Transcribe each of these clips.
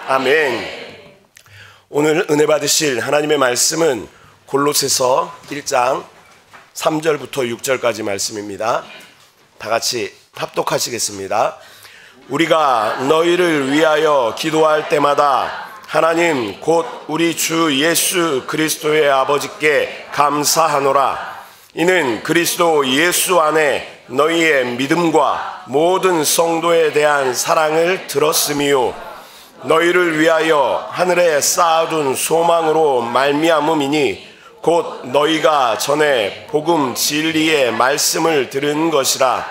아멘. 오늘 은혜 받으실 하나님의 말씀은 골로새서 1장 3절부터 6절까지 말씀입니다. 다 같이 합독하시겠습니다. 우리가 너희를 위하여 기도할 때마다 하나님 곧 우리 주 예수 그리스도의 아버지께 감사하노라. 이는 그리스도 예수 안에 너희의 믿음과 모든 성도에 대한 사랑을 들었음이요 너희를 위하여 하늘에 쌓아둔 소망으로 말미암음이니 곧 너희가 전에 복음 진리의 말씀을 들은 것이라.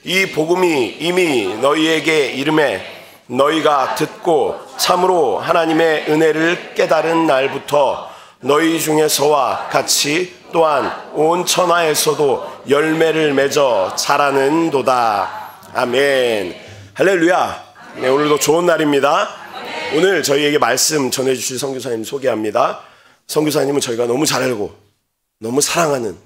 이 복음이 이미 너희에게 이름에 너희가 듣고 참으로 하나님의 은혜를 깨달은 날부터 너희 중에서와 같이 또한 온 천하에서도 열매를 맺어 자라는도다. 아멘. 할렐루야. 네, 오늘도 좋은 날입니다. 오늘 저희에게 말씀 전해주실 선교사님 소개합니다. 선교사님은 저희가 너무 잘 알고 너무 사랑하는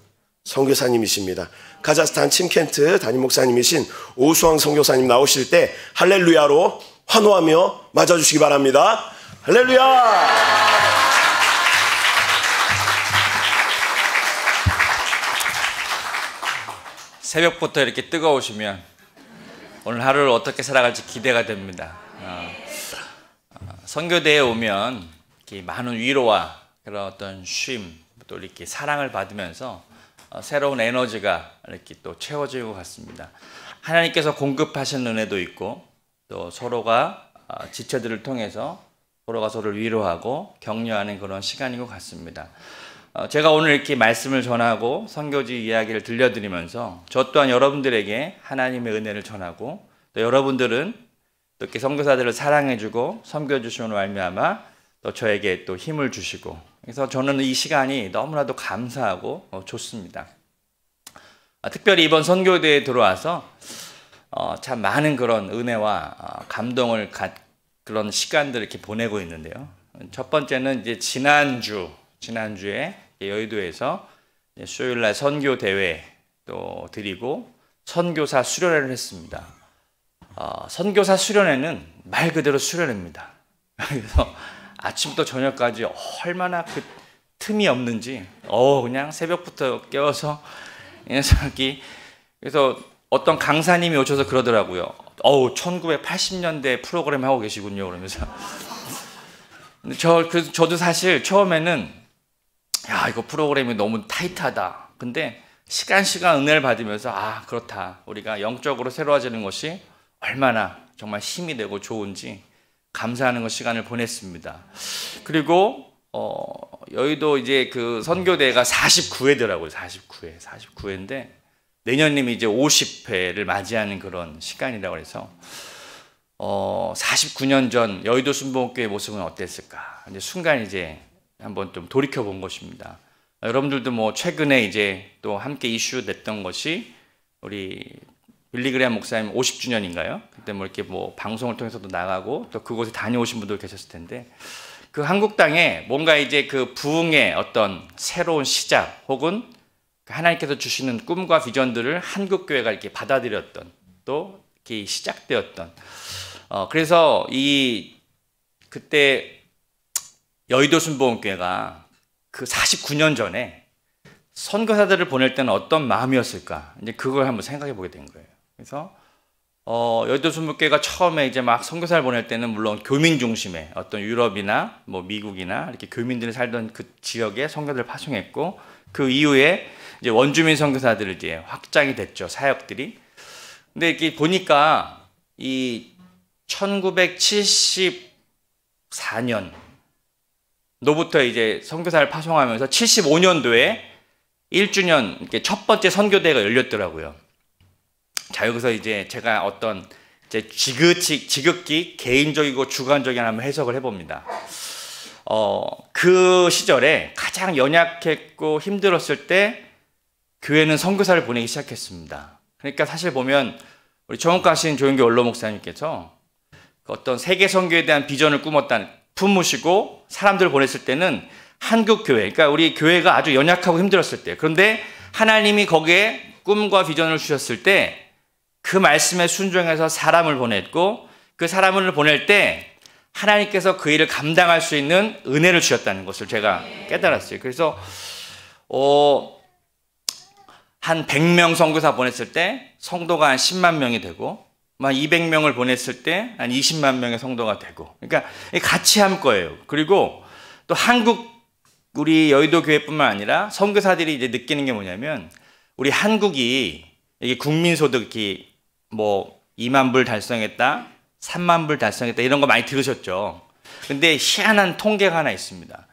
선교사님이십니다. 카자흐스탄 침켄트 담임 목사님이신 오수왕 선교사님 나오실 때 할렐루야로 환호하며 맞아주시기 바랍니다. 할렐루야. 새벽부터 이렇게 뜨거우시면 오늘 하루를 어떻게 살아갈지 기대가 됩니다. 선교대에 오면 이렇게 많은 위로와 그런 어떤 쉼, 또 이렇게 사랑을 받으면서 새로운 에너지가 이렇게 또 채워지는 것 같습니다. 하나님께서 공급하신 은혜도 있고 또 서로가 지체들을 통해서 서로가 서로를 위로하고 격려하는 그런 시간인 것 같습니다. 제가 오늘 이렇게 말씀을 전하고 선교지 이야기를 들려드리면서 저 또한 여러분들에게 하나님의 은혜를 전하고 또 여러분들은 또 이렇게 선교사들을 사랑해주고 섬겨주시는 말미암아 또 저에게 또 힘을 주시고, 그래서 저는 이 시간이 너무나도 감사하고 좋습니다. 특별히 이번 선교대에 들어와서 참 많은 그런 은혜와 감동을 그런 시간들을 이렇게 보내고 있는데요. 첫 번째는 이제 지난주에 여의도에서 수요일날 선교 대회 또 드리고 선교사 수련회를 했습니다. 선교사 수련회는 말 그대로 수련회입니다. 그래서 아침부터 저녁까지 얼마나 그 틈이 없는지 그냥 새벽부터 깨워서 그래서 어떤 강사님이 오셔서 그러더라고요. 1980년대 프로그램 하고 계시군요. 그러면서 근데 저도 사실 처음에는 이거 프로그램이 너무 타이트하다. 근데 시간 은혜를 받으면서 그렇다. 우리가 영적으로 새로워지는 것이 얼마나 정말 힘이 되고 좋은지 감사하는 시간을 보냈습니다. 그리고 여의도 이제 그 선교대가 49회더라고요. 49회인데 내년이면 이제 50회를 맞이하는 그런 시간이라고 해서 49년 전 여의도 순복음교회 모습은 어땠을까? 이제 순간 이제 한번 좀 돌이켜 본 것입니다. 여러분들도 뭐 최근에 이제 또 함께 이슈됐던 것이 우리 빌리그레암 목사님 50주년인가요? 그때 뭐 이렇게 뭐 방송을 통해서도 나가고 또 그곳에 다녀오신 분들 계셨을 텐데, 그 한국 땅에 뭔가 이제 그 부흥의 어떤 새로운 시작 혹은 하나님께서 주시는 꿈과 비전들을 한국 교회가 이렇게 받아들였던 또 이렇게 시작되었던 그래서 그때 여의도 순복음교회가 그 49년 전에 선교사들을 보낼 때는 어떤 마음이었을까? 이제 그걸 한번 생각해 보게 된 거예요. 그래서 여의도 순복음교회가 처음에 이제 막 선교사를 보낼 때는 물론 교민 중심의 어떤 유럽이나 뭐 미국이나 이렇게 교민들이 살던 그 지역에 선교사들을 파송했고, 그 이후에 이제 원주민 선교사들을 이제 확장이 됐죠, 사역들이. 근데 이렇게 보니까 이 1974년 노부터 이제 선교사를 파송하면서 75년도에 1주년 이렇게 첫 번째 선교대회가 열렸더라고요. 자, 여기서 이제 제가 어떤 제 지극히 개인적이고 주관적인 한번 해석을 해봅니다. 그 시절에 가장 연약했고 힘들었을 때 교회는 선교사를 보내기 시작했습니다. 그러니까 사실 보면 우리 정옥가신 조영교 원로 목사님께서 어떤 세계 선교에 대한 비전을 품으시고 사람들을 보냈을 때는 한국 교회, 그러니까 우리 교회가 아주 연약하고 힘들었을 때, 그런데 하나님이 거기에 꿈과 비전을 주셨을 때 그 말씀에 순종해서 사람을 보냈고, 그 사람을 보낼 때 하나님께서 그 일을 감당할 수 있는 은혜를 주셨다는 것을 제가 깨달았어요. 그래서 한 100명 선교사 보냈을 때 성도가 한 10만 명이 되고, 한 200명을 보냈을 때 한 20만 명의 성도가 되고, 그러니까 같이 한 거예요. 그리고 또 한국 우리 여의도 교회뿐만 아니라 선교사들이 이제 느끼는 게 뭐냐면, 우리 한국이 이게 국민소득이 뭐 2만 불 달성했다, 3만 불 달성했다 이런 거 많이 들으셨죠. 근데 희한한 통계가 하나 있습니다.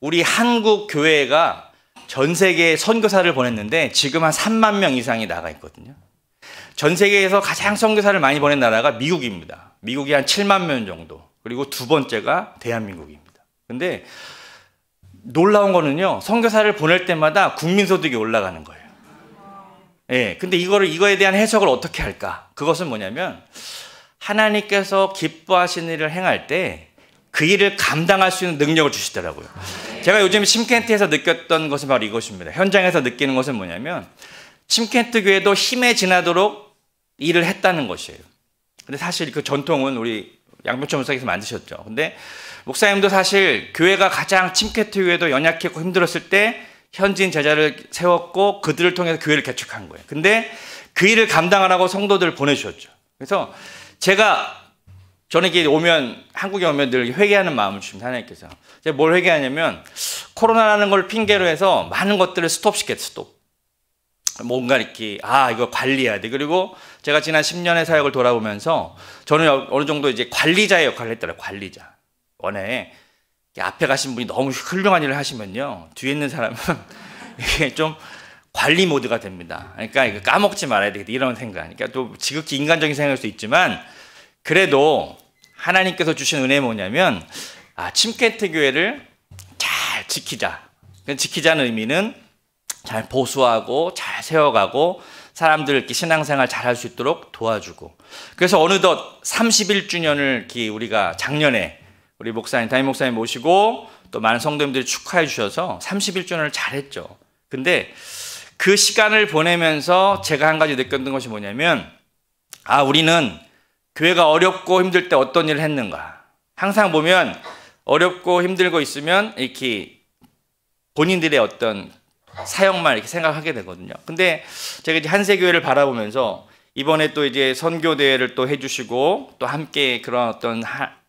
우리 한국 교회가 전 세계에 선교사를 보냈는데 지금 한 3만 명 이상이 나가 있거든요. 전 세계에서 가장 선교사를 많이 보낸 나라가 미국입니다. 미국이 한 7만 명 정도. 그리고 두 번째가 대한민국입니다. 근데 놀라운 거는요, 선교사를 보낼 때마다 국민소득이 올라가는 거예요. 예, 근데 이거에 대한 해석을 어떻게 할까? 그것은 뭐냐면, 하나님께서 기뻐하시는 일을 행할 때 그 일을 감당할 수 있는 능력을 주시더라고요. 제가 요즘 심켄트에서 느꼈던 것은 바로 이것입니다. 현장에서 느끼는 것은 뭐냐면, 심켄트 교회도 힘에 지나도록 일을 했다는 것이에요. 근데 사실 그 전통은 우리 양병철 목사님께서 만드셨죠. 근데 목사님도 사실 교회가 가장 심켄트 교회도 연약했고 힘들었을 때 현지인 제자를 세웠고 그들을 통해서 교회를 개척한 거예요. 근데 그 일을 감당하라고 성도들을 보내주셨죠. 그래서 저는 이게 한국에 오면 늘 회개하는 마음을 주십니다. 하나님께서. 제가 뭘 회개하냐면, 코로나라는 걸 핑계로 해서 많은 것들을 스톱. 뭔가 이렇게, 이거 관리해야 돼. 그리고 제가 지난 10년의 사역을 돌아보면서 저는 어느 정도 이제 관리자의 역할을 했더라고요. 관리자. 원래 앞에 가신 분이 너무 훌륭한 일을 하시면요, 뒤에 있는 사람은 이게 좀 관리 모드가 됩니다. 그러니까 이거 까먹지 말아야 되겠다, 이런 생각. 그러니까 또 지극히 인간적인 생각일 수 있지만, 그래도 하나님께서 주신 은혜는 뭐냐면, 침켄트 교회를 잘 지키자. 지키자는 의미는 잘 보수하고 잘 세워가고 사람들 이렇게 신앙생활 잘 할 수 있도록 도와주고. 그래서 어느덧 31주년을 우리가 작년에 우리 목사님, 담임 목사님 모시고 또 많은 성도님들이 축하해 주셔서 31주년을 잘했죠. 근데 그 시간을 보내면서 제가 한 가지 느꼈던 것이 뭐냐면, 우리는 교회가 어렵고 힘들 때 어떤 일을 했는가. 항상 보면 어렵고 힘들고 있으면 이렇게 본인들의 어떤 사역만 이렇게 생각하게 되거든요. 근데 제가 이제 한세교회를 바라보면서 이번에 또 이제 선교대회를 또 해주시고 또 함께 그런 어떤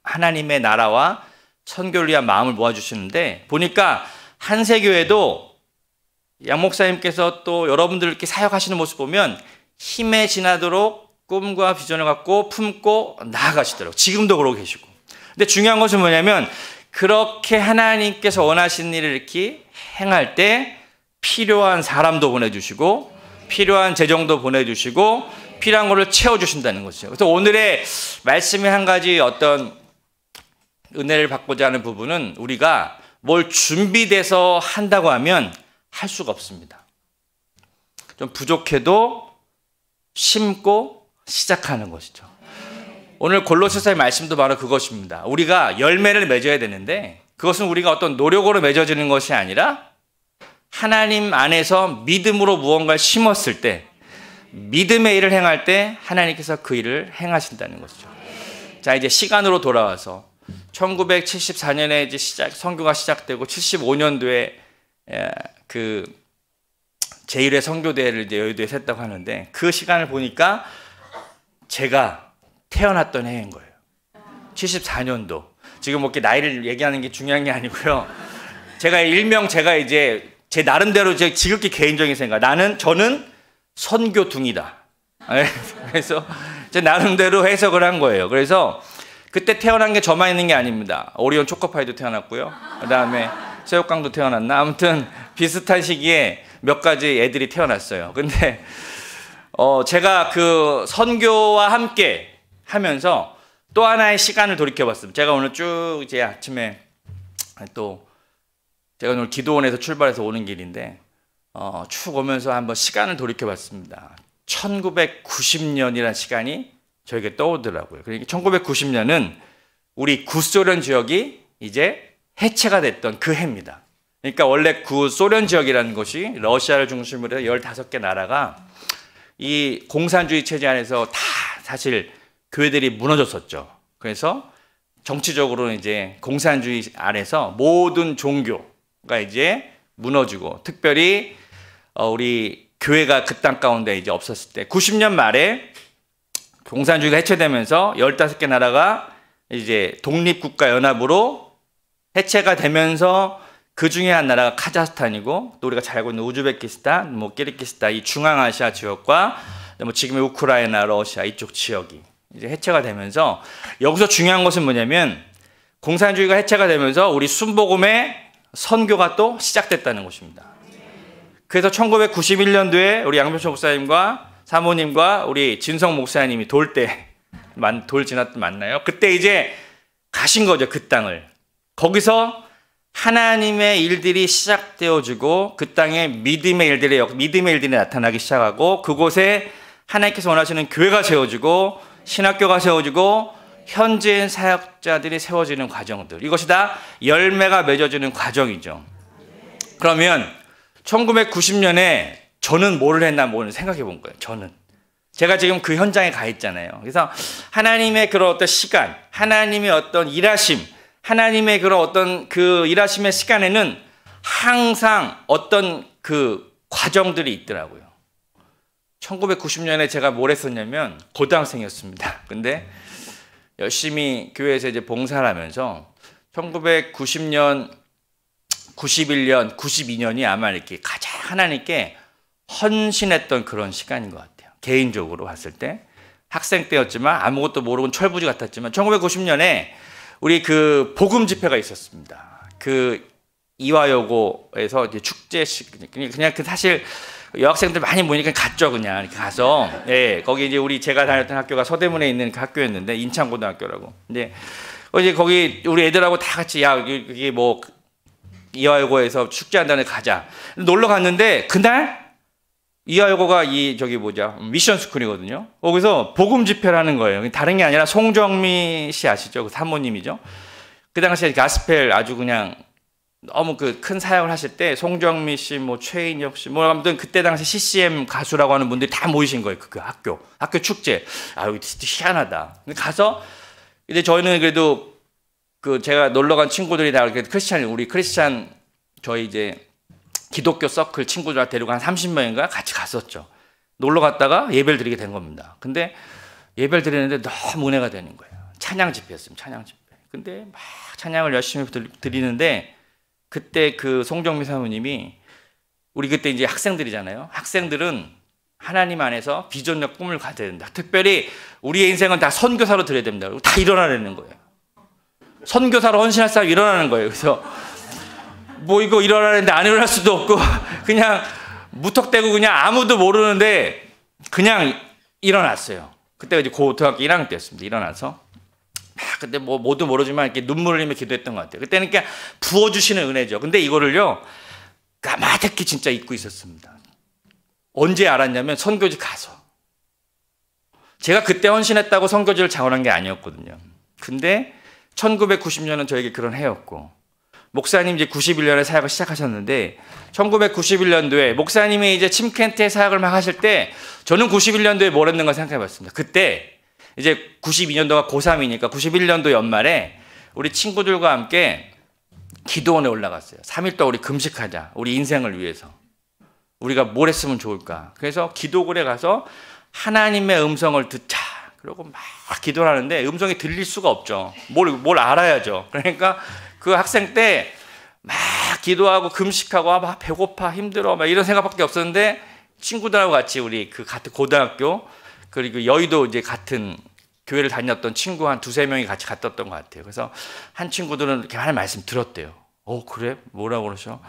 하나님의 나라와 선교를 위한 마음을 모아주시는데, 보니까 한세교회도 양 목사님께서 또 여러분들 이렇게 사역하시는 모습 보면 힘에 지나도록 꿈과 비전을 갖고 품고 나아가시더라고요. 지금도 그러고 계시고. 근데 중요한 것은 뭐냐면, 그렇게 하나님께서 원하시는 일을 이렇게 행할 때 필요한 사람도 보내주시고 필요한 재정도 보내주시고 필요한 것을 채워주신다는 거죠. 그래서 오늘의 말씀의 한 가지 어떤 은혜를 받고자 하는 부분은, 우리가 뭘 준비돼서 한다고 하면 할 수가 없습니다. 좀 부족해도 심고 시작하는 것이죠. 오늘 골로새서의 말씀도 바로 그것입니다. 우리가 열매를 맺어야 되는데, 그것은 우리가 어떤 노력으로 맺어지는 것이 아니라 하나님 안에서 믿음으로 무언가를 심었을 때, 믿음의 일을 행할 때 하나님께서 그 일을 행하신다는 것이죠. 자, 이제 시간으로 돌아와서 1974년에 이제 선교가 시작되고 75년도에 그 제1회 선교대회를 이제 여의도에서 했다고 하는데, 그 시간을 보니까 제가 태어났던 해인 거예요. 74년도. 지금 뭐 이렇게 나이를 얘기하는 게 중요한 게 아니고요. 제가 이제 제 나름대로 제 지극히 개인적인 생각. 저는 선교둥이다. 그래서 제 나름대로 해석을 한 거예요. 그래서 그때 태어난 게 저만 있는 게 아닙니다. 오리온 초코파이도 태어났고요. 그 다음에 새우깡도 태어났나? 아무튼 비슷한 시기에 몇 가지 애들이 태어났어요. 근데 제가 그 선교와 함께 하면서 또 하나의 시간을 돌이켜봤습니다. 제가 오늘 쭉 이제 아침에 또 제가 오늘 기도원에서 출발해서 오는 길인데 쭉 오면서 한번 시간을 돌이켜봤습니다. 1990년이라는 시간이 저에게 떠오르더라고요. 그러니까 1990년은 우리 구소련 지역이 이제 해체가 됐던 그 해입니다. 그러니까 원래 구소련 지역이라는 것이 러시아를 중심으로 해서 15개 나라가 이 공산주의 체제 안에서 다 사실 교회들이 무너졌었죠. 그래서 정치적으로 이제 공산주의 아래서 모든 종교가 이제 무너지고, 특별히 우리 교회가 그 땅 가운데 이제 없었을 때 90년 말에 공산주의가 해체되면서 15개 나라가 이제 독립국가연합으로 해체가 되면서 그 중에 한 나라가 카자흐스탄이고, 또 우리가 잘 알고 있는 우즈베키스탄, 뭐 키르기스탄, 이 중앙아시아 지역과 뭐 지금의 우크라이나, 러시아 이쪽 지역이 이제 해체가 되면서, 여기서 중요한 것은 뭐냐면 공산주의가 해체가 되면서 우리 순복음의 선교가 또 시작됐다는 것입니다. 그래서 1991년도에 우리 양병철 목사님과 사모님과 우리 진성 목사님이 돌 지났던 맞나요? 그때 이제 가신 거죠, 그 땅을. 거기서 하나님의 일들이 시작되어지고, 그 땅에 믿음의 일들이 나타나기 시작하고, 그곳에 하나님께서 원하시는 교회가 세워지고, 신학교가 세워지고, 현지인 사역자들이 세워지는 과정들, 이것이 다 열매가 맺어지는 과정이죠. 그러면 1990년에 저는 뭐를 했나 생각해 본 거예요. 제가 지금 그 현장에 가 있잖아요. 그래서 하나님의 그런 어떤 시간, 하나님의 어떤 일하심, 하나님의 그런 어떤 그 일하심의 시간에는 항상 어떤 그 과정들이 있더라고요. 1990년에 제가 뭘 했었냐면 고등학생이었습니다. 근데 열심히 교회에서 이제 봉사를 하면서 1990년, 91년, 92년이 아마 이렇게 가장 하나님께 헌신했던 그런 시간인 것 같아요. 개인적으로 봤을 때. 학생 때였지만 아무것도 모르고 철부지 같았지만 1990년에 우리 그 복음 집회가 있었습니다. 그 이화여고에서 이제 축제식, 그냥 그 사실 여학생들 많이 모이니까 갔죠. 그냥 이렇게 가서, 예, 거기 이제 제가 다녔던 학교가 서대문에 있는 그 학교였는데, 인창고등학교라고. 근데 이제 거기 우리 애들하고 다 같이, 야, 이게 뭐 이화여고에서 축제한다는 가자. 놀러 갔는데 그날 이화여고가 미션 스쿨이거든요. 거기서 복음 집회라는 거예요. 다른 게 아니라 송정미 씨 아시죠? 그 사모님이죠. 그 당시에 가스펠 아주 그냥 너무 그 큰 사역을 하실 때 송정미 씨, 뭐 최인혁 씨, 뭐 아무튼 그때 당시 CCM 가수라고 하는 분들이 다 모이신 거예요. 그 학교 축제. 아유, 진짜 희한하다. 근데 가서 이제 저희는 그래도 그 제가 놀러 간 친구들이 다 이렇게 우리 크리스찬 저희 이제 기독교 서클 친구들 데리고 한 30명인가 같이 갔었죠. 놀러 갔다가 예배를 드리게 된 겁니다. 근데 예배를 드리는데 너무 은혜가 되는 거예요. 찬양 집회였습니다. 찬양 집회. 근데 막 찬양을 열심히 드리는데, 그때 그 송정미 사모님이, 우리 그때 이제 학생들이잖아요. 학생들은 하나님 안에서 비전과 꿈을 가져야 된다. 특별히 우리의 인생은 다 선교사로 드려야 됩니다. 다 일어나라는 거예요. 선교사로 헌신할 사람 일어나는 거예요. 그래서 뭐 이거 일어나는데 안 일어날 수도 없고 그냥 무턱대고 그냥 아무도 모르는데 그냥 일어났어요. 그때가 이제 고등학교 1학년 때였습니다. 일어나서 근데 뭐 모두 모르지만 이렇게 눈물을 흘리며 기도했던 것 같아요. 그때는 그냥 부어주시는 은혜죠. 근데 이거를요 까마득히 진짜 잊고 있었습니다. 언제 알았냐면 선교지 가서. 제가 그때 헌신했다고 선교지를 자원한 게 아니었거든요. 근데 1990년은 저에게 그런 해였고, 목사님 이제 91년에 사역을 시작하셨는데 1991년도에 목사님이 이제 침켄트에 사역을 막 하실 때 저는 91년도에 뭘 했는가 생각해 봤습니다. 그때 이제 92년도가 고3이니까 91년도 연말에 우리 친구들과 함께 기도원에 올라갔어요. 3일 동안 우리 금식하자. 우리 인생을 위해서. 우리가 뭘 했으면 좋을까. 그래서 기도굴에 가서 하나님의 음성을 듣자. 그리고 막 기도를 하는데 음성이 들릴 수가 없죠. 뭘 알아야죠. 그러니까 그 학생 때 막 기도하고 금식하고 막 배고파 힘들어 막 이런 생각밖에 없었는데 친구들하고 같이 우리 그 같은 고등학교 그리고 여의도 이제 같은 교회를 다녔던 친구 한 두세 명이 같이 갔었던 것 같아요. 그래서 한 친구들은 이렇게 하나님 말씀 들었대요. 그래? 뭐라고 그러셔?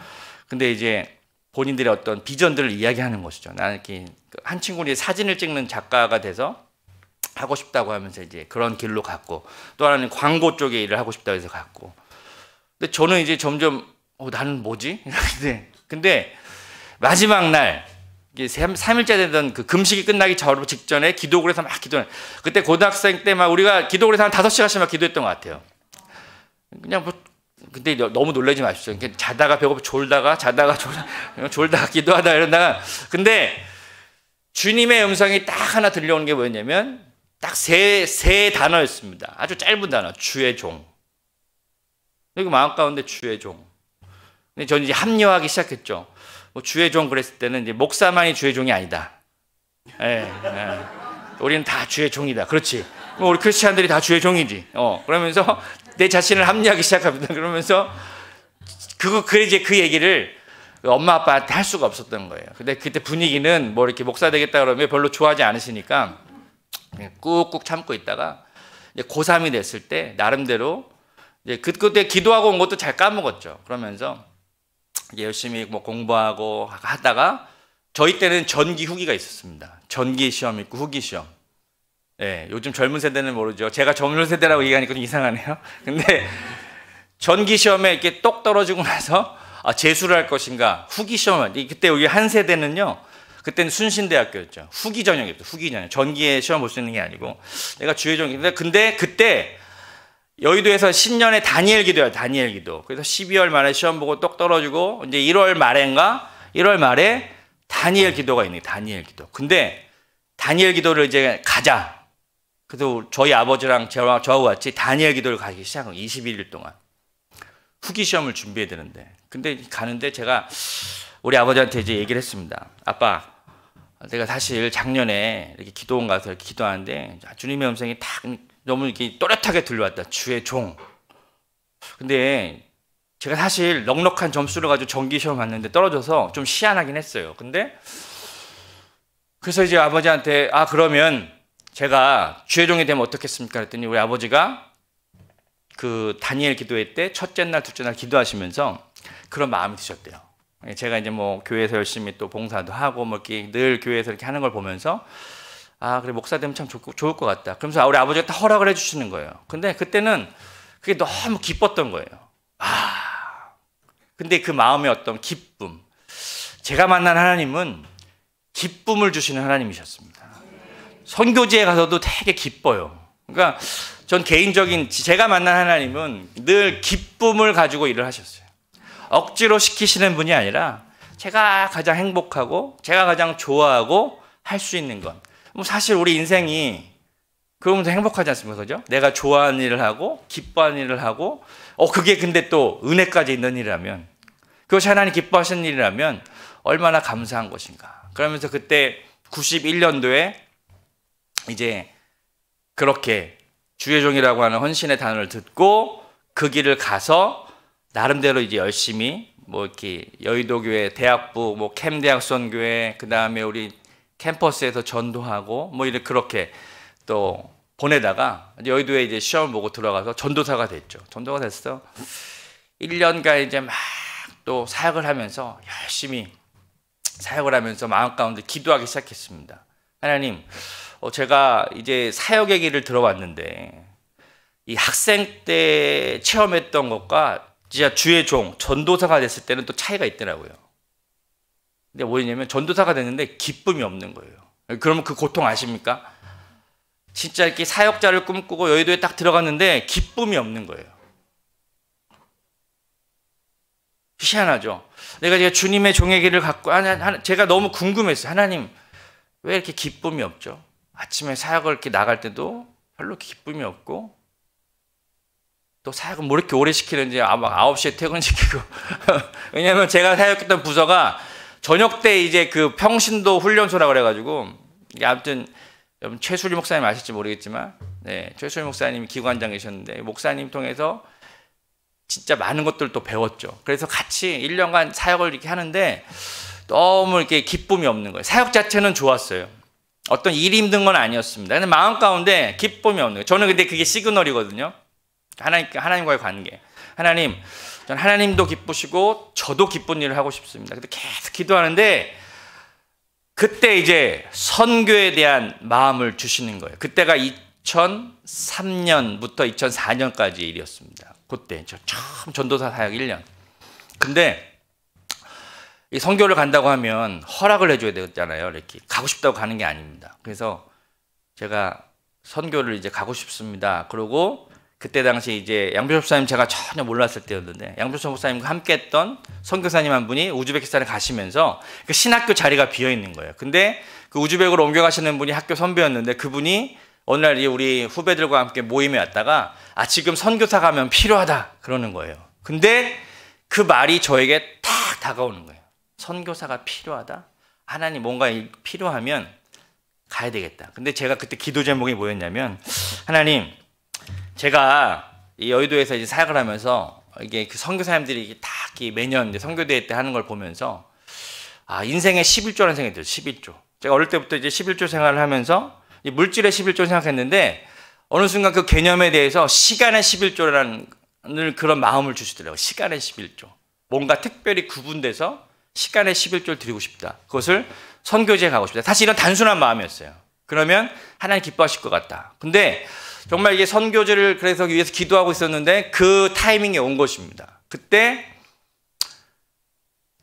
근데 이제 본인들의 어떤 비전들을 이야기하는 것이죠. 나는 이렇게 한 친구는 사진을 찍는 작가가 돼서 하고 싶다고 하면서 이제 그런 길로 갔고, 또 하나는 광고 쪽에 일을 하고 싶다고 해서 갔고. 근데 저는 이제 점점 나는 뭐지? 근데 마지막 날 3일째 되던 그 금식이 끝나기 직전에 기도굴에서 막 기도해. 그때 고등학생 때 막 우리가 기도굴에서 한 5시간씩 막 기도했던 것 같아요. 그냥 뭐 근데 너무 놀라지 마십시오. 자다가 배고파 졸다가 기도하다 이러다가 근데 주님의 음성이 딱 하나 들려오는 게 뭐였냐면 딱 세 단어였습니다. 아주 짧은 단어. 주의 종. 여기 마음 가운데 주의 종. 근데 저는 이제 합리화하기 시작했죠. 뭐 주의 종 그랬을 때는 이제 목사만이 주의 종이 아니다. 예. 우리는 다 주의 종이다. 그렇지. 뭐 우리 크리스찬들이 다 주의 종이지. 그러면서 내 자신을 합리화하기 시작합니다. 그러면서 이제 그 얘기를 엄마 아빠한테 할 수가 없었던 거예요. 근데 그때 분위기는 뭐 이렇게 목사 되겠다 그러면 별로 좋아하지 않으시니까 그냥 꾹꾹 참고 있다가 이제 고3이 됐을 때 나름대로 이제 그때 기도하고 온 것도 잘 까먹었죠. 그러면서 이제 열심히 뭐 공부하고 하다가 저희 때는 전기 후기가 있었습니다. 전기 시험 있고 후기 시험. 예, 요즘 젊은 세대는 모르죠. 제가 젊은 세대라고 얘기하니까 좀 이상하네요. 근데 전기 시험에 이렇게 똑 떨어지고 나서 재수를 할 것인가 후기 시험을 그때 여기 한 세대는요. 그때는 순신대학교였죠. 후기 전형이었죠. 후기 전형. 전기에 시험 볼 수 있는 게 아니고 내가 주의 종인데 근데 그때 여의도에서 신년에 다니엘 기도야. 다니엘 기도. 그래서 12월 말에 시험 보고 똑 떨어지고 이제 1월 말에 다니엘 기도가 있는 거예요. 다니엘 기도. 근데 다니엘 기도를 이제 가자. 그래서 저희 아버지랑 저하고 같이 다니엘 기도를 가기 시작한 거예요. 21일 동안. 후기 시험을 준비해야 되는데. 근데 가는데 제가 우리 아버지한테 이제 얘기를 했습니다. 아빠, 내가 사실 작년에 이렇게 기도원 가서 이렇게 기도하는데 주님의 음성이 딱 너무 이렇게 또렷하게 들려왔다. 주의 종. 근데 제가 사실 넉넉한 점수를 가지고 전기 시험 봤는데 떨어져서 좀 희한하긴 했어요. 근데 그래서 이제 아버지한테 그러면 제가 주의 종이 되면 어떻겠습니까? 그랬더니 우리 아버지가 그 다니엘 기도회 때 첫째 날, 둘째 날 기도하시면서 그런 마음이 드셨대요. 제가 이제 뭐 교회에서 열심히 또 봉사도 하고 뭐 이렇게 늘 교회에서 이렇게 하는 걸 보면서 그래 목사 되면 참 좋을 것 같다. 그러면서 우리 아버지가 다 허락을 해주시는 거예요. 근데 그때는 그게 너무 기뻤던 거예요. 근데 그 마음의 어떤 기쁨. 제가 만난 하나님은 기쁨을 주시는 하나님이셨습니다. 선교지에 가서도 되게 기뻐요. 그러니까 전 개인적인 제가 만난 하나님은 늘 기쁨을 가지고 일을 하셨어요. 억지로 시키시는 분이 아니라 제가 가장 행복하고 제가 가장 좋아하고 할 수 있는 건 뭐 사실 우리 인생이 그러면서 행복하지 않습니까? 그죠? 내가 좋아하는 일을 하고 기뻐하는 일을 하고 그게 근데 또 은혜까지 있는 일이라면 그것이 하나님 기뻐하시는 일이라면 얼마나 감사한 것인가. 그러면서 그때 91년도에 이제 그렇게 주의 종이라고 하는 헌신의 단어를 듣고 그 길을 가서 나름대로 이제 열심히 뭐 이렇게 여의도 교회 대학부 뭐 캠대학선교회 그다음에 우리 캠퍼스에서 전도하고 뭐 이렇게 그렇게 또 보내다가 여의도에 이제 시험을 보고 들어가서 전도사가 됐죠. 전도가 됐어. 1년간 이제 막 또 사역을 하면서 열심히 사역을 하면서 마음 가운데 기도하기 시작했습니다. 하나님, 제가 이제 사역의 길을 들어왔는데 이 학생 때 체험했던 것과 진짜 주의 종, 전도사가 됐을 때는 또 차이가 있더라고요. 근데 뭐냐면 전도사가 됐는데 기쁨이 없는 거예요. 그러면 그 고통 아십니까? 진짜 이렇게 사역자를 꿈꾸고 여의도에 딱 들어갔는데 기쁨이 없는 거예요. 희한하죠. 내가 주님의 종의 길을 갖고 제가 너무 궁금했어요. 하나님 왜 이렇게 기쁨이 없죠? 아침에 사역을 이렇게 나갈 때도 별로 기쁨이 없고 또 사역을 뭐 이렇게 오래 시키는지 막 9시에 퇴근시키고 왜냐하면 제가 사역했던 부서가 저녁 때 이제 그 평신도 훈련소라 그래가지고 아무튼 여러분 최수리 목사님 아실지 모르겠지만 최수리 목사님이 기관장이셨는데 목사님 통해서 진짜 많은 것들을 또 배웠죠. 그래서 같이 1년간 사역을 이렇게 하는데 너무 이렇게 기쁨이 없는 거예요. 사역 자체는 좋았어요. 어떤 일이 힘든 건 아니었습니다. 근데 마음 가운데 기쁨이 없는 거예요. 저는 근데 그게 시그널이거든요. 하나님과의 관계. 하나님, 전 하나님도 기쁘시고 저도 기쁜 일을 하고 싶습니다. 근데 계속 기도하는데 그때 이제 선교에 대한 마음을 주시는 거예요. 그때가 2003년부터 2004년까지의 일이었습니다. 그때 저 처음 전도사 사역 1년. 근데 이 선교를 간다고 하면 허락을 해줘야 되잖아요. 이렇게 가고 싶다고 가는 게 아닙니다. 그래서 제가 선교를 이제 가고 싶습니다. 그러고 그때 당시 이제 양표섭 목사님 제가 전혀 몰랐을 때였는데 양표섭 목사님과 함께했던 선교사님 한 분이 우즈베키스탄에 가시면서 그 신학교 자리가 비어 있는 거예요. 근데 그 우즈벡으로 옮겨가시는 분이 학교 선배였는데 그분이 어느 날 우리 후배들과 함께 모임에 왔다가 지금 선교사 가면 필요하다 그러는 거예요. 근데 그 말이 저에게 탁 다가오는 거예요. 선교사가 필요하다? 하나님 뭔가 필요하면 가야 되겠다. 근데 제가 그때 기도 제목이 뭐였냐면, 하나님, 제가 이 여의도에서 이제 사역을 하면서 이게 그 선교사님들이 다 매년 이제 선교대회 때 하는 걸 보면서 인생의 11조라는 생각이 들어요. 11조. 제가 어릴 때부터 이제 11조 생활을 하면서 물질의 11조 생각했는데 어느 순간 그 개념에 대해서 시간의 11조라는 그런 마음을 주시더라고요. 시간의 11조. 뭔가 특별히 구분돼서 시간의 11조를 드리고 싶다. 그것을 선교지에 가고 싶다. 사실 이런 단순한 마음이었어요. 그러면 하나님 기뻐하실 것 같다. 근데 정말 이게 선교지를 그래서 위해서 기도하고 있었는데 그 타이밍에 온 것입니다. 그때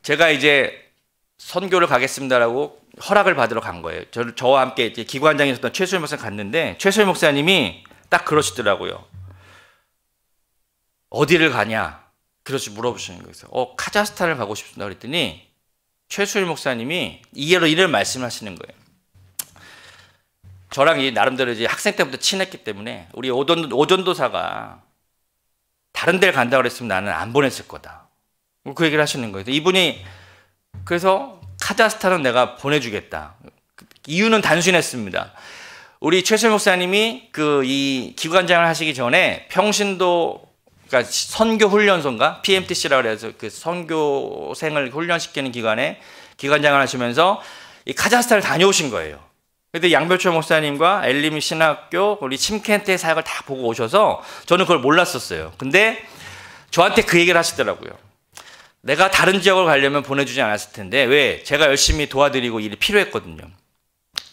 제가 이제 선교를 가겠습니다라고 허락을 받으러 간 거예요. 저와 함께 이제 기관장에 있었던 최수일 목사님 갔는데 최수일 목사님이 딱 그러시더라고요. 어디를 가냐? 그렇게 물어보시는 거예요. 카자흐스탄을 가고 싶습니다. 그랬더니 최수일 목사님이 이를 말씀하시는 거예요. 저랑 나름대로 이제 학생 때부터 친했기 때문에 우리 오전도사가 다른 데를 간다고 그랬으면 나는 안 보냈을 거다. 그 얘기를 하시는 거예요. 이분이 그래서 카자흐스탄은 내가 보내주겠다. 이유는 단순했습니다. 우리 최수일 목사님이 이 기관장을 하시기 전에 평신도 그러니까 선교훈련소인가 PMTC라고 해서 그 선교생을 훈련시키는 기관에 기관장을 하시면서 이 카자흐스탄을 다녀오신 거예요. 그때 양별초 목사님과 엘리미 신학교 우리 침켄트의 사역을 다 보고 오셔서 저는 그걸 몰랐었어요. 근데 저한테 그 얘기를 하시더라고요. 내가 다른 지역으로 가려면 보내주지 않았을 텐데 왜? 제가 열심히 도와드리고 일이 필요했거든요.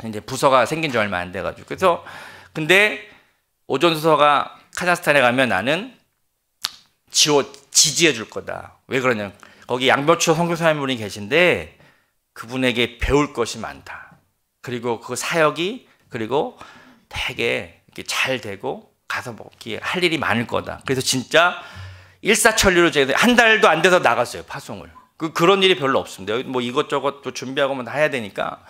이제 부서가 생긴 지 얼마 안 돼가지고. 그래서 근데 오전수서가 카자흐스탄에 가면 나는 지지해 줄 거다. 왜 그러냐? 거기 양별초 선교사님분이 계신데 그분에게 배울 것이 많다. 그리고 그 사역이 그리고 되게 이렇게 잘 되고 가서 할 일이 많을 거다. 그래서 진짜 일사천리로 제가 한 달도 안 돼서 나갔어요. 파송을. 그런 일이 별로 없습니다. 뭐 이것저것 또 준비하고 뭐 해야 되니까.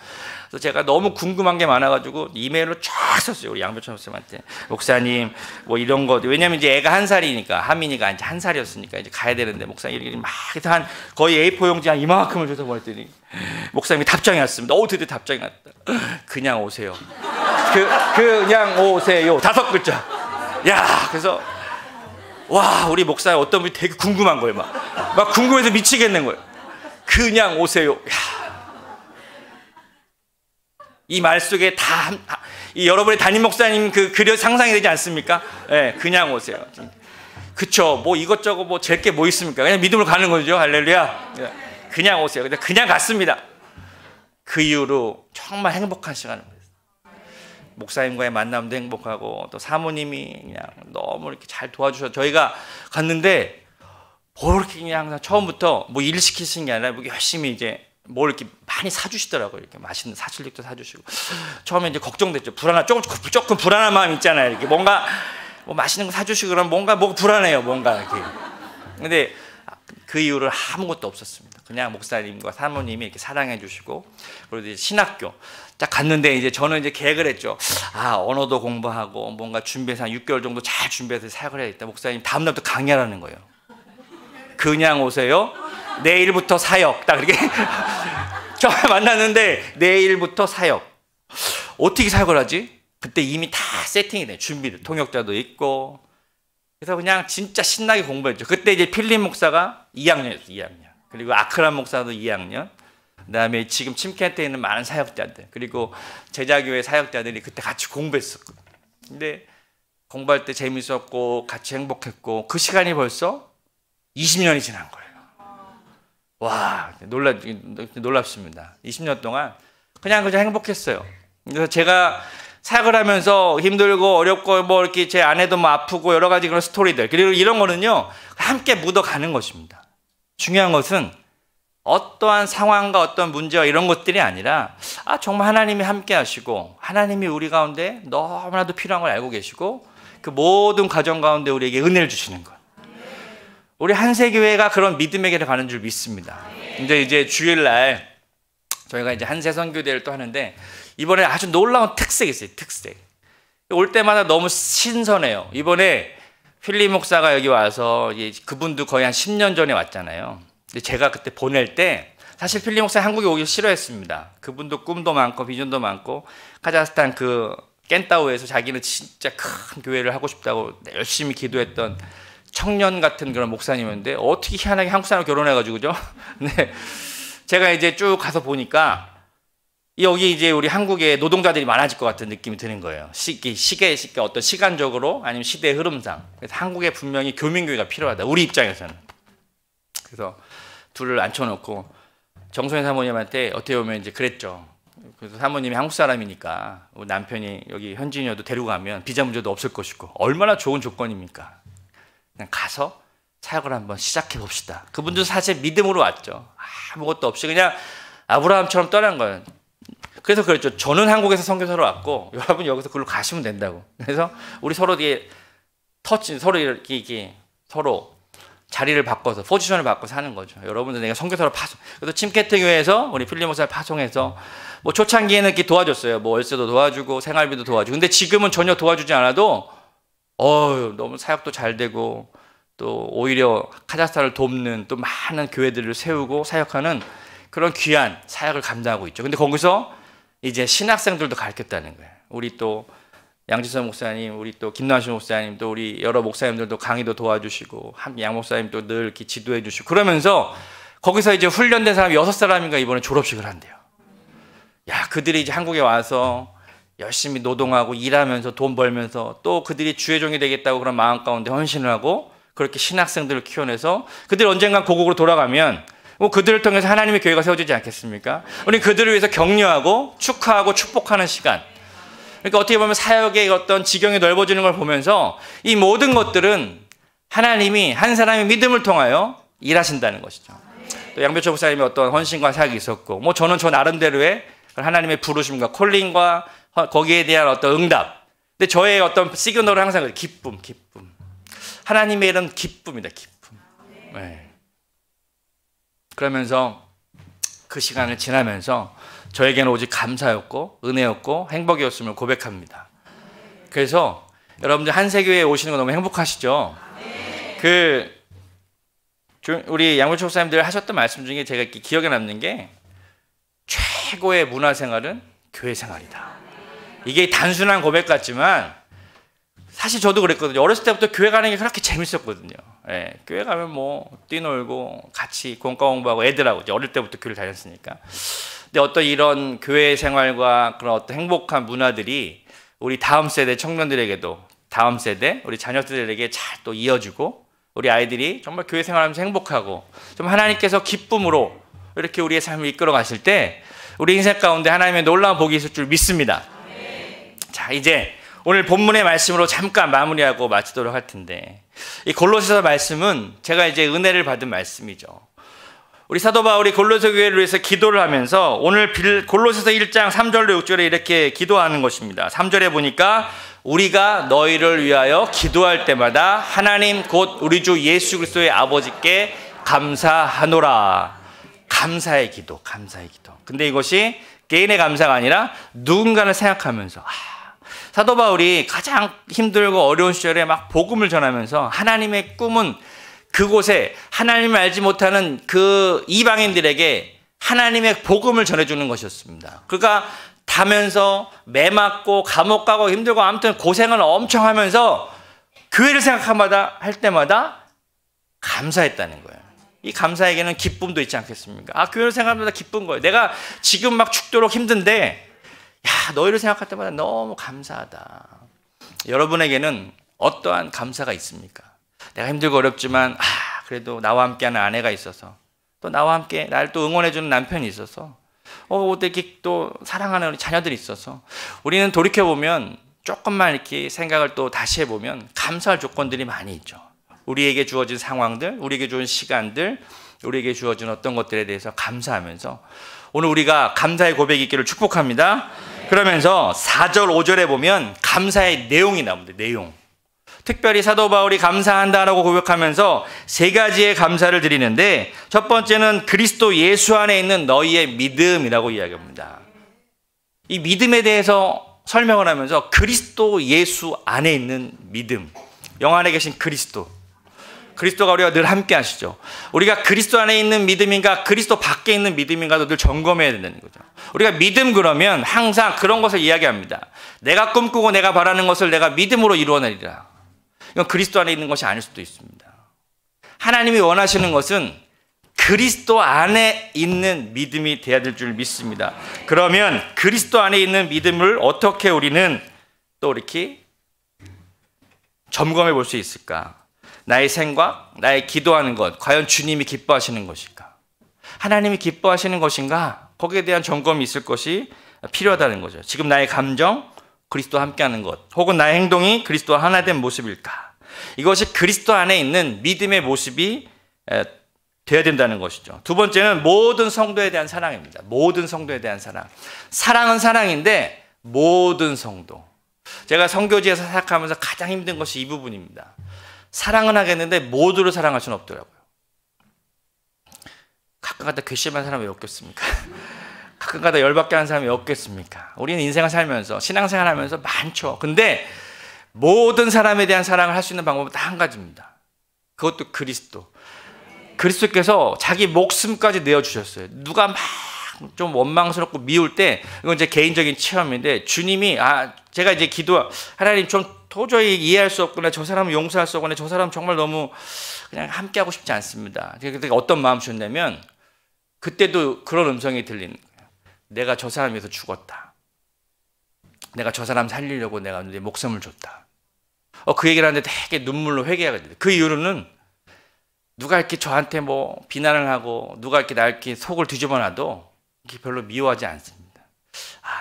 그래서 제가 너무 궁금한 게 많아가지고 이메일로 쫙 썼어요. 우리 양별천 목사님한테. 목사님 뭐 이런 거. 왜냐면 이제 애가 1살이니까 하민이가 이제 1살이었으니까 이제 가야 되는데 목사님 이렇게 막 해서 한 거의 A4 용지 한 이만큼을 줘서 보냈더니 목사님이 답장이 왔습니다. 드디어 답장이 왔다. 그냥 오세요. 그냥 오세요. 5글자. 야, 그래서 와, 우리 목사님 어떤 분이 되게 궁금한 거예요. 막 궁금해서 미치겠는 거예요. 그냥 오세요. 야. 이 말 속에 이 여러분의 담임 목사님 그려 상상이 되지 않습니까? 네, 그냥 오세요. 그쵸. 뭐 이것저것 뭐 잴 게 뭐 있습니까? 그냥 믿음으로 가는 거죠. 할렐루야. 그냥 오세요. 근데 그냥 갔습니다. 그 이후로 정말 행복한 시간을 보냈어요. 목사님과의 만남도 행복하고 또 사모님이 그냥 너무 이렇게 잘 도와주셔서 저희가 갔는데 뭐 이렇게 그냥 처음부터 뭐 일 시키시는 게 아니라 열심히 이제 뭘 이렇게 많이 사주시더라고요. 이렇게 맛있는 사실lik도 사주시고 처음에 이제 걱정됐죠. 조금 불안한 마음 있잖아요. 이렇게 뭔가 뭐 맛있는 거 사주시고 그러면 뭔가 불안해요. 뭔가 이렇게. 근데 그 이후로 아무것도 없었습니다. 그냥 목사님과 사모님이 이렇게 사랑해 주시고 그리고 이제 신학교 딱 갔는데 이제 저는 이제 계획을 했죠. 언어도 공부하고 뭔가 준비해서 한 6개월 정도 잘 준비해서 사역을 해야겠다. 목사님 다음날부터 강의하라는 거예요. 그냥 오세요. 내일부터 사역. 딱 이렇게 처음에 만났는데 내일부터 사역. 어떻게 사역을 하지? 그때 이미 다 세팅이 돼. 준비돼. 통역자도 있고. 그래서 그냥 진짜 신나게 공부했죠. 그때 이제 필립 목사가 2학년이었어요. 2학년. 그리고 아크란 목사도 2학년. 그다음에 지금 침켄트에 있는 많은 사역자들 그리고 제자교회 사역자들이 그때 같이 공부했었거든요. 근데 공부할 때 재밌었고 같이 행복했고 그 시간이 벌써 20년이 지난 거예요. 와, 놀랍습니다. 20년 동안 그냥 행복했어요. 그래서 제가 사역을 하면서 힘들고 어렵고 뭐 이렇게 제 아내도 뭐 아프고 여러 가지 그런 스토리들 그리고 이런 거는요 함께 묻어가는 것입니다. 중요한 것은 어떠한 상황과 어떤 문제와 이런 것들이 아니라 정말 하나님이 함께 하시고 하나님이 우리 가운데 너무나도 필요한 걸 알고 계시고 그 모든 과정 가운데 우리에게 은혜를 주시는 것. 우리 한세교회가 그런 믿음의 길을 가는 줄 믿습니다. 근데 이제 주일날 저희가 이제 한세 선교대회를 또 하는데 이번에 아주 놀라운 특색이 있어요. 특색. 올 때마다 너무 신선해요. 이번에 필립 목사가 여기 와서 그분도 거의 한 10년 전에 왔잖아요. 근데 제가 그때 보낼 때 사실 필립 목사 한국에 오기 싫어했습니다. 그분도 꿈도 많고 비전도 많고 카자흐스탄 그 깬따우에서 자기는 진짜 큰 교회를 하고 싶다고 열심히 기도했던 청년 같은 그런 목사님인데 어떻게 희한하게 한국 사람 결혼해가지고 그죠? 네. 제가 이제 쭉 가서 보니까 여기 이제 우리 한국에 노동자들이 많아질 것 같은 느낌이 드는 거예요. 시계 어떤 시간적으로 아니면 시대의 흐름상. 그래서 한국에 분명히 교민교회가 필요하다. 우리 입장에서는. 그래서 둘을 앉혀놓고 정소연 사모님한테 어떻게 보면 이제 그랬죠. 그래서 사모님이 한국 사람이니까 남편이 여기 현지인이어도 데리고 가면 비자 문제도 없을 것이고 얼마나 좋은 조건입니까? 그냥 가서 사역을 한번 시작해 봅시다. 그분도 사실 믿음으로 왔죠. 아무것도 없이 그냥 아브라함처럼 떠난 거예요. 그래서 그랬죠. 저는 한국에서 선교사로 왔고 여러분 여기서 그걸로 가시면 된다고. 그래서 우리 서로 이게 서로 이렇게 서로 자리를 바꿔서 포지션을 바꿔서 하는 거죠. 여러분들 내가 선교사로 파송. 그래서 침캐트 교회에서 우리 필립 목사를 파송해서 뭐 초창기에는 이렇게 도와줬어요. 뭐 월세도 도와주고 생활비도 도와주고. 근데 지금은 전혀 도와주지 않아도 너무 사역도 잘 되고 또 오히려 카자흐스탄을 돕는 또 많은 교회들을 세우고 사역하는 그런 귀한 사역을 감당하고 있죠. 근데 거기서 이제 신학생들도 가르쳤다는 거예요. 우리 또 양지선 목사님, 우리 또 김남신 목사님, 또 우리 여러 목사님들도 강의도 도와주시고 양 목사님 또 늘 이렇게 지도해 주시고 그러면서 거기서 이제 훈련된 사람이 6사람인가 이번에 졸업식을 한대요. 야, 그들이 이제 한국에 와서 열심히 노동하고 일하면서 돈 벌면서 또 그들이 주의 종이 되겠다고 그런 마음 가운데 헌신을 하고 그렇게 신학생들을 키워내서 그들이 언젠가 고국으로 돌아가면 그들을 통해서 하나님의 교회가 세워지지 않겠습니까? 우리 그들을 위해서 격려하고 축하하고 축복하는 시간. 그러니까 어떻게 보면 사역의 어떤 지경이 넓어지는 걸 보면서 이 모든 것들은 하나님이 한 사람의 믿음을 통하여 일하신다는 것이죠. 또 양배철 목사님의 어떤 헌신과 사역이 있었고 저는 저 나름대로의 하나님의 부르심과 콜링과 거기에 대한 어떤 응답. 근데 저의 어떤 시그널은 항상 기쁨. 하나님의 일은 기쁨이다. 기쁨. 네. 그러면서 그 시간을 지나면서 저에게는 오직 감사였고 은혜였고 행복이었음을 고백합니다. 그래서 여러분들 한세교회에 오시는 거 너무 행복하시죠? 우리 양물초 목사님들 하셨던 말씀 중에 제가 이렇게 기억에 남는 게 최고의 문화생활은 교회 생활이다. 이게 단순한 고백 같지만 사실 저도 그랬거든요. 어렸을 때부터 교회 가는 게 그렇게 재밌었거든요. 예, 교회 가면 뛰놀고 같이 공과 공부하고 애들하고 어릴 때부터 교회를 다녔으니까. 근데 어떤 이런 교회 생활과 그런 어떤 행복한 문화들이 우리 다음 세대 청년들에게도 다음 세대 우리 자녀들에게 잘 또 이어지고 우리 아이들이 정말 교회 생활하면서 행복하고 좀 하나님께서 기쁨으로 이렇게 우리의 삶을 이끌어 가실 때 우리 인생 가운데 하나님의 놀라운 복이 있을 줄 믿습니다. 자, 이제 오늘 본문의 말씀으로 잠깐 마무리하고 마치도록 할 텐데 이 골로새서 말씀은 제가 이제 은혜를 받은 말씀이죠. 우리 사도 바울이 골로새 교회를 위해서 기도를 하면서 오늘 골로새서 1장 3절로 6절에 이렇게 기도하는 것입니다. 3절에 보니까 우리가 너희를 위하여 기도할 때마다 하나님 곧 우리 주 예수 그리스도의 아버지께 감사하노라. 감사의 기도. 근데 이것이 개인의 감사가 아니라 누군가를 생각하면서 사도 바울이 가장 힘들고 어려운 시절에 막 복음을 전하면서 하나님의 꿈은 그곳에 하나님을 알지 못하는 그 이방인들에게 하나님의 복음을 전해주는 것이었습니다. 그가 다면서 매 맞고 감옥 가고 힘들고 아무튼 고생을 엄청 하면서 교회를 할 때마다 감사했다는 거예요. 이 감사에게는 기쁨도 있지 않겠습니까? 교회를 생각하면서 기쁜 거예요. 내가 지금 막 죽도록 힘든데 너희를 생각할 때마다 너무 감사하다. 여러분에게는 어떠한 감사가 있습니까? 내가 힘들고 어렵지만 그래도 나와 함께하는 아내가 있어서 또 나와 함께 나를 또 응원해주는 남편이 있어서 이렇게 또 사랑하는 우리 자녀들이 있어서 우리는 돌이켜보면 조금만 이렇게 생각을 또 다시 해보면 감사할 조건들이 많이 있죠. 우리에게 주어진 상황들, 우리에게 주어진 시간들, 우리에게 주어진 어떤 것들에 대해서 감사하면서 오늘 우리가 감사의 고백이 있기를 축복합니다. 그러면서 4절, 5절에 보면 감사의 내용이 나옵니다. 내용. 특별히 사도 바울이 감사한다라고 고백하면서 3가지의 감사를 드리는데 첫 번째는 그리스도 예수 안에 있는 너희의 믿음이라고 이야기합니다. 이 믿음에 대해서 설명을 하면서 그리스도 예수 안에 있는 믿음, 영 안에 계신 그리스도가 우리가 늘 함께 하시죠. 우리가 그리스도 안에 있는 믿음인가 그리스도 밖에 있는 믿음인가도 늘 점검해야 된다는 거죠. 우리가 믿음 그러면 항상 그런 것을 이야기합니다. 내가 꿈꾸고 내가 바라는 것을 내가 믿음으로 이루어내리라. 이건 그리스도 안에 있는 것이 아닐 수도 있습니다. 하나님이 원하시는 것은 그리스도 안에 있는 믿음이 되어야 될 줄 믿습니다. 그러면 그리스도 안에 있는 믿음을 어떻게 우리는 또 이렇게 점검해 볼 수 있을까? 나의 생각, 나의 기도하는 것, 과연 주님이 기뻐하시는 것인가? 하나님이 기뻐하시는 것인가? 거기에 대한 점검이 있을 것이 필요하다는 거죠. 지금 나의 감정, 그리스도와 함께하는 것, 혹은 나의 행동이 그리스도와 하나 된 모습일까? 이것이 그리스도 안에 있는 믿음의 모습이 되어야 된다는 것이죠. 두 번째는 모든 성도에 대한 사랑입니다. 모든 성도에 대한 사랑. 사랑은 사랑인데 모든 성도. 제가 선교지에서 사역하면서 가장 힘든 것이 이 부분입니다. 사랑은 하겠는데 모두를 사랑할 수는 없더라고요. 가끔가다 괘씸한 사람이 왜 없겠습니까? 가끔가다 열받게 하는 사람이 왜 없겠습니까? 우리는 인생을 살면서 신앙생활 하면서 많죠. 근데 모든 사람에 대한 사랑을 할 수 있는 방법은 딱 한 가지입니다. 그것도 그리스도께서 자기 목숨까지 내어주셨어요. 누가 막 좀 원망스럽고 미울 때, 이건 이제 개인적인 체험인데, 주님이 제가 이제 하나님 좀 도저히 이해할 수 없구나, 저 사람은 용서할 수 없구나, 저 사람 정말 너무 그냥 함께하고 싶지 않습니다. 그때 어떤 마음 주셨냐면, 그때도 그런 음성이 들리는 거예요. 내가 저 사람 위해서 죽었다. 내가 저 사람 살리려고 내가 내 목숨을 줬다. 그 얘기를 하는데 되게 눈물로 회개하게 돼요. 그 이유로는 누가 이렇게 저한테 뭐 비난을 하고 누가 이렇게 나 이렇게 속을 뒤집어 놔도 이렇게 별로 미워하지 않습니다.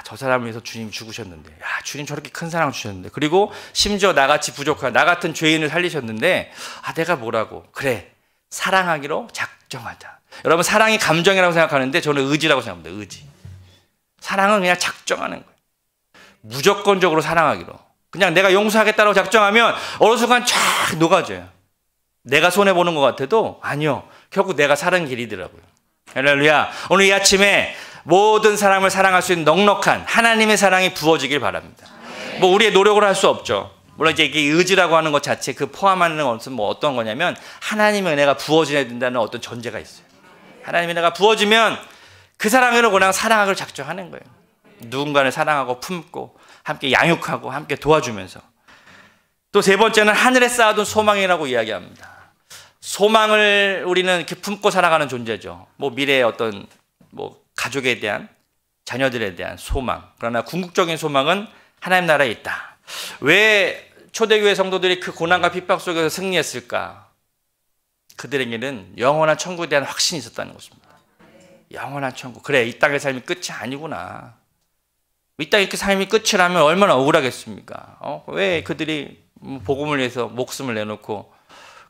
저 사람을 위해서 주님 죽으셨는데, 주님 저렇게 큰 사랑 주셨는데, 그리고 심지어 나같이 부족한 나 같은 죄인을 살리셨는데, 내가 뭐라고? 그래, 사랑하기로 작정하자. 여러분, 사랑이 감정이라고 생각하는데 저는 의지라고 생각합니다. 의지. 사랑은 그냥 작정하는 거예요. 무조건적으로 사랑하기로. 그냥 내가 용서하겠다고 작정하면 어느 순간 쫙 녹아져요. 내가 손해보는 것 같아도 아니요. 결국 내가 사는 길이더라고요. 할렐루야. 오늘 이 아침에 모든 사람을 사랑할 수 있는 넉넉한 하나님의 사랑이 부어지길 바랍니다. 뭐 우리의 노력을 할 수 없죠. 물론 이제 이게 의지라고 하는 것 자체 그 포함하는 것은 뭐 어떤 거냐면 하나님의 은혜가 부어져야 된다는 어떤 전제가 있어요. 하나님의 은혜가 부어지면 그 사랑으로 그냥 사랑하기로 작정하는 거예요. 누군가를 사랑하고 품고 함께 양육하고 함께 도와주면서. 또 세 번째는 하늘에 쌓아둔 소망이라고 이야기합니다. 소망을 우리는 이렇게 품고 살아가는 존재죠. 뭐 미래의 어떤 뭐 가족에 대한, 자녀들에 대한 소망. 그러나 궁극적인 소망은 하나님 나라에 있다. 왜 초대교회 성도들이 그 고난과 핍박 속에서 승리했을까? 그들에게는 영원한 천국에 대한 확신이 있었다는 것입니다. 영원한 천국. 그래, 이 땅의 삶이 끝이 아니구나. 이 땅의 삶이 끝이라면 얼마나 억울하겠습니까? 왜 그들이 복음을 위해서 목숨을 내놓고,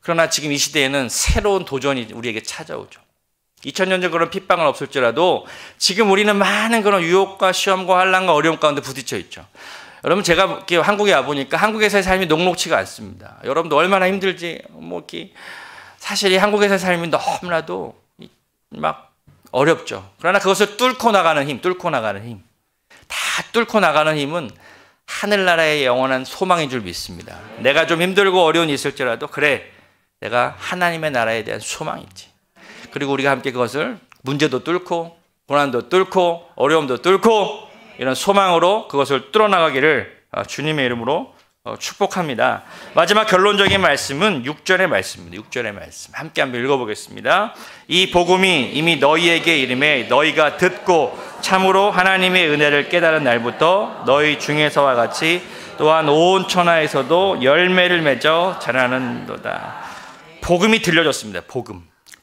그러나 지금 이 시대에는 새로운 도전이 우리에게 찾아오죠. 2000년 전 그런 핍박은 없을지라도 지금 우리는 많은 그런 유혹과 시험과 환난과 어려움 가운데 부딪혀 있죠. 여러분, 제가 한국에 와보니까 한국에서의 삶이 녹록치가 않습니다. 여러분도 얼마나 힘들지, 사실 이 한국에서의 삶이 너무나도 막 어렵죠. 그러나 그것을 뚫고 나가는 힘, 다 뚫고 나가는 힘은 하늘나라의 영원한 소망인 줄 믿습니다. 내가 좀 힘들고 어려움이 있을지라도 그래, 내가 하나님의 나라에 대한 소망이 있지. 그리고 우리가 함께 그것을 문제도 뚫고 고난도 뚫고 어려움도 뚫고 이런 소망으로 그것을 뚫어나가기를 주님의 이름으로 축복합니다. 마지막 결론적인 말씀은 6절의 말씀입니다. 6절의 말씀 함께 한번 읽어보겠습니다. 이 복음이 이미 너희에게 이름에 너희가 듣고 참으로 하나님의 은혜를 깨달은 날부터 너희 중에서와 같이 또한 온 천하에서도 열매를 맺어 자라는도다. 복음이 들려졌습니다.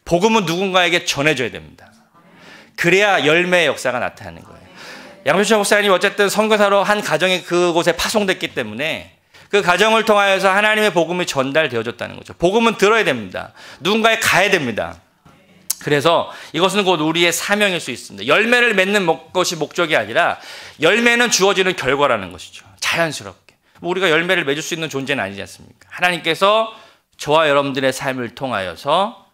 복음은 누군가에게 전해져야 됩니다. 그래야 열매의 역사가 나타나는 거예요. 양효철 목사님이 어쨌든 선교사로 한 가정이 그곳에 파송됐기 때문에 그 가정을 통하여서 하나님의 복음이 전달되어졌다는 거죠. 복음은 들어야 됩니다. 누군가에 가야 됩니다. 그래서 이것은 곧 우리의 사명일 수 있습니다. 열매를 맺는 것이 목적이 아니라 열매는 주어지는 결과라는 것이죠. 자연스럽게. 우리가 열매를 맺을 수 있는 존재는 아니지 않습니까? 하나님께서 저와 여러분들의 삶을 통하여서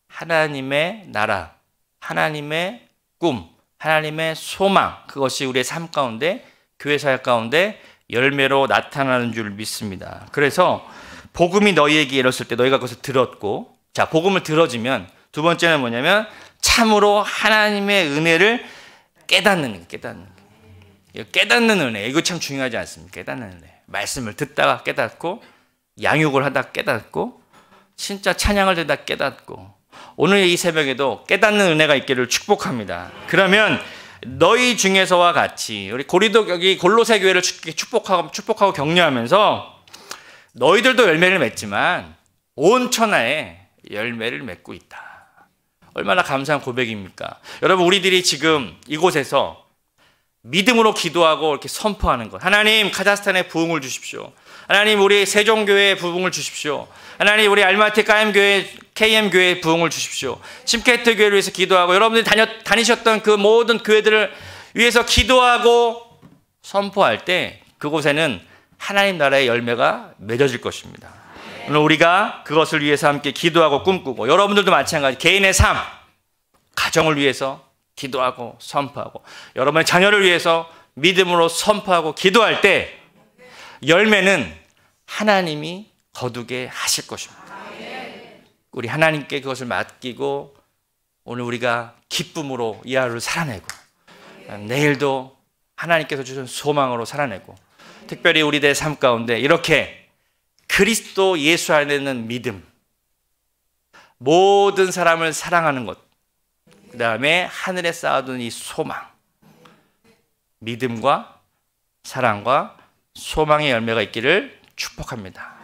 하나님의 나라, 하나님의 꿈, 하나님의 소망, 그것이 우리의 삶 가운데 교회 사역 가운데 열매로 나타나는 줄 믿습니다. 그래서 복음이 너희에게 이뤘을 때 너희가 그것을 들었고, 자, 복음을 들어지면 두 번째는 뭐냐면 참으로 하나님의 은혜를 깨닫는 은혜. 이거 참 중요하지 않습니까? 깨닫는 은혜. 말씀을 듣다가 깨닫고, 양육을 하다 깨닫고, 진짜 찬양을 듣다 깨닫고, 오늘 이 새벽에도 깨닫는 은혜가 있기를 축복합니다. 그러면 너희 중에서와 같이 우리 여기 골로새 교회를 축복하고 격려하면서 너희들도 열매를 맺지만 온 천하에 열매를 맺고 있다. 얼마나 감사한 고백입니까? 여러분, 우리들이 지금 이곳에서 믿음으로 기도하고 이렇게 선포하는 것. 하나님, 카자흐스탄에 부흥을 주십시오. 하나님, 우리 세종교회에 부흥을 주십시오. 하나님, 우리 알마티 KM교회에 부흥을 주십시오. 심케트 교회를 위해서 기도하고, 여러분들이 다니셨던 그 모든 교회들을 위해서 기도하고 선포할 때 그곳에는 하나님 나라의 열매가 맺어질 것입니다. 오늘 우리가 그것을 위해서 함께 기도하고 꿈꾸고, 여러분들도 마찬가지 개인의 삶, 가정을 위해서 기도하고 선포하고, 여러분의 자녀를 위해서 믿음으로 선포하고 기도할 때 열매는 하나님이 거두게 하실 것입니다. 우리 하나님께 그것을 맡기고 오늘 우리가 기쁨으로 이 하루를 살아내고, 내일도 하나님께서 주신 소망으로 살아내고, 특별히 우리들의 삶 가운데 이렇게 그리스도 예수 안에 있는 믿음, 모든 사람을 사랑하는 것, 그 다음에 하늘에 쌓아둔 이 소망, 믿음과 사랑과 소망의 열매가 있기를 축복합니다.